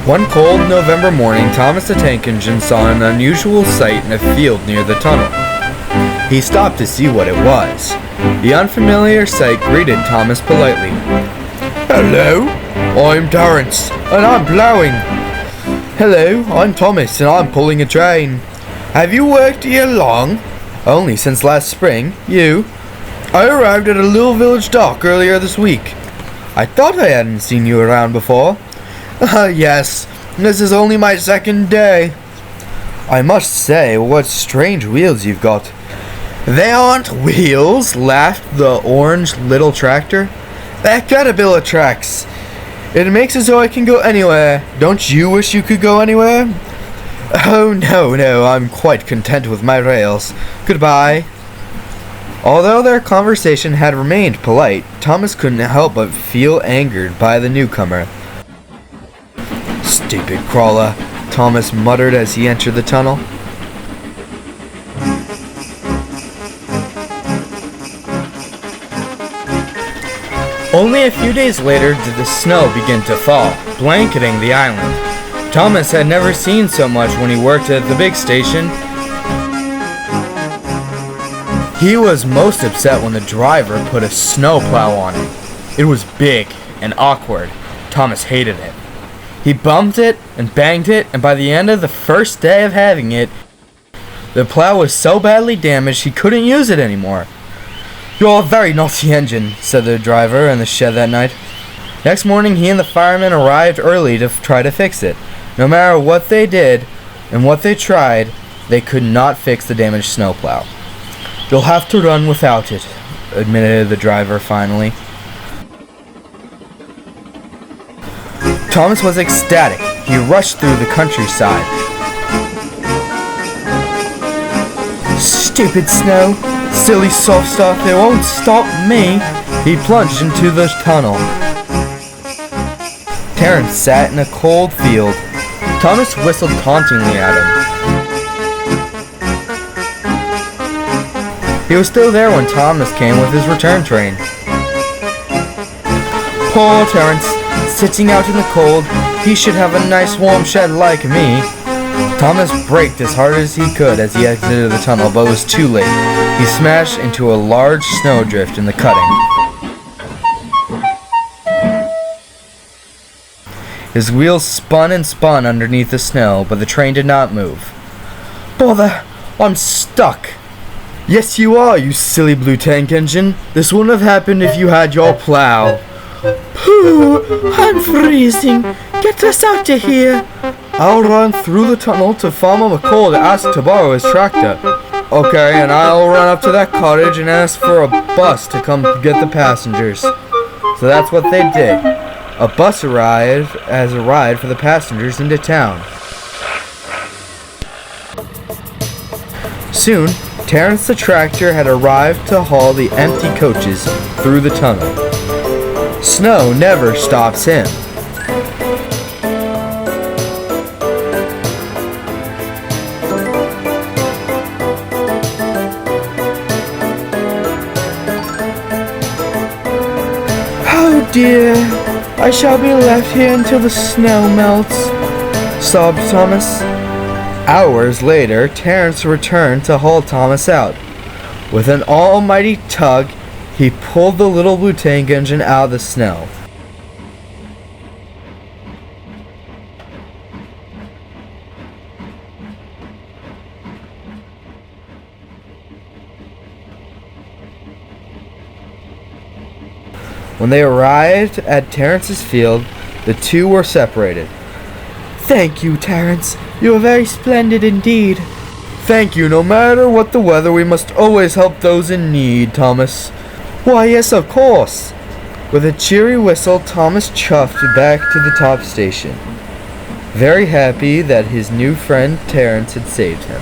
One cold November morning, Thomas the Tank Engine saw an unusual sight in a field near the tunnel. He stopped to see what it was. The unfamiliar sight greeted Thomas politely. "Hello, I'm Terence, and I'm plowing." "Hello, I'm Thomas, and I'm pulling a train." "Have you worked here long?" "Only since last spring. You?" "I arrived at a little village dock earlier this week." "I thought I hadn't seen you around before." Yes, this is only my second day." "I must say, what strange wheels you've got." "They aren't wheels," laughed the orange little tractor. "They're Caterpillar tracks. It makes it so I can go anywhere. Don't you wish you could go anywhere?" "Oh, no, I'm quite content with my rails. Goodbye." Although their conversation had remained polite, Thomas couldn't help but feel angered by the newcomer. "Stupid crawler," Thomas muttered as he entered the tunnel. Only a few days later did the snow begin to fall, blanketing the island. Thomas had never seen so much when he worked at the big station. He was most upset when the driver put a snowplow on it. It was big and awkward. Thomas hated it. He bumped it and banged it, and by the end of the first day of having it, the plow was so badly damaged he couldn't use it anymore. "You're a very naughty engine," said the driver in the shed that night. Next morning, he and the fireman arrived early to try to fix it. No matter what they did and what they tried, they could not fix the damaged snowplow. "You'll have to run without it," admitted the driver finally. Thomas was ecstatic. He rushed through the countryside. "Stupid snow! Silly soft stuff! It won't stop me!" He plunged into the tunnel. Terence sat in a cold field. Thomas whistled tauntingly at him. He was still there when Thomas came with his return train. "Poor Terence, sitting out in the cold. He should have a nice warm shed like me." Thomas braked as hard as he could as he exited the tunnel, but it was too late. He smashed into a large snowdrift in the cutting. His wheels spun and spun underneath the snow, but the train did not move. "Bother! I'm stuck!" "Yes, you are, you silly blue tank engine. This wouldn't have happened if you had your plow." "Pooh! I'm freezing! Get us out of here!" "I'll run through the tunnel to Farmer McCall to ask to borrow his tractor." "Okay, and I'll run up to that cottage and ask for a bus to come get the passengers." So that's what they did. A bus arrived as a ride for the passengers into town. Soon, Terence the tractor had arrived to haul the empty coaches through the tunnel. Snow never stops him. "Oh dear, I shall be left here until the snow melts," sobbed Thomas. Hours later, Terence returned to haul Thomas out. With an almighty tug, he pulled the little blue tank engine out of the snow. When they arrived at Terence's field, the two were separated. "Thank you, Terence. You are very splendid indeed." "Thank you. No matter what the weather, we must always help those in need, Thomas." "Why, yes, of course." With a cheery whistle, Thomas chuffed back to the top station, very happy that his new friend Terence had saved him.